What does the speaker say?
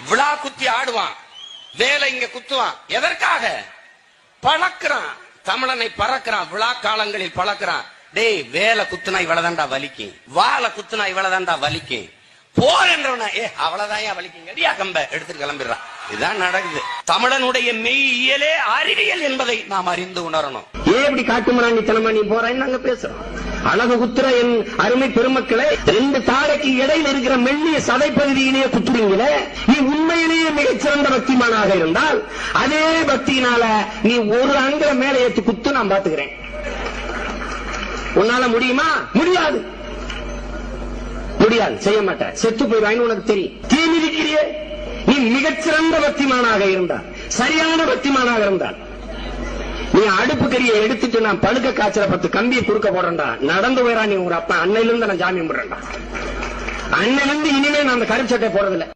விழா குத்தி ஆடுவான், வேலை இங்க குத்துவான். எதற்காக? பழக்கிறான், தமிழனை பறக்கிறான், விழா காலங்களில் பழக்கிறான். டேய், வேலை குத்துனா இவ்வளவுதான்டா வலிக்கும், வாழை குத்துனா இவ்வளவுதான்டா வலிக்கும், போர் என்றவன அவ்வளவுதான் வலிக்கும், அடியா கம்ப எடுத்துட்டு கிளம்பிடுறான். இதுதான் நடக்குது. தமிழனுடைய மெய்யியலே அறிவியல் என்பதை நாம் அறிந்து உணரணும். ஏன் இப்படி காட்டுமராண்டித்தனமா நீ போறேன்னு நாங்க பேசுறோம். அழகு குத்துற என் அருமை பெருமக்களை, 2 தாடைக்கு இடையில் இருக்கிற மெல்லிய சதைப்பகுதியிலேயே குத்துறீங்களே, நீ உண்மையிலேயே மிகச்சிறந்த பக்திமானாக இருந்தால் அதே பக்தியினால நீ ஒரு அங்க மேல ஏற்றி குத்து நான் பாத்துக்கிறேன். உன்னால முடியுமா? முடியாது, முடியாது, செய்ய மாட்டேன், செத்து போய் உனக்கு தெரியும். தீ மிதிக்கிறியே, நீ மிகச்சிறந்த பக்திமானாக இருந்தால், சரியான பக்திமானாக இருந்தால், நீ அடுப்பு கறியை எடுத்துட்டு நான் பழுக்க காய்ச்சல 10 கம்பியை குறுக்க போடுறா, நடந்து போயிடா. நீ உங்க அப்பா அன்னையிலிருந்து நான் ஜாமீன் போடுறேன்டா. அன்னையிலிருந்து இனிமே நான் அந்த கருப்பு சட்டை போறதில்லை.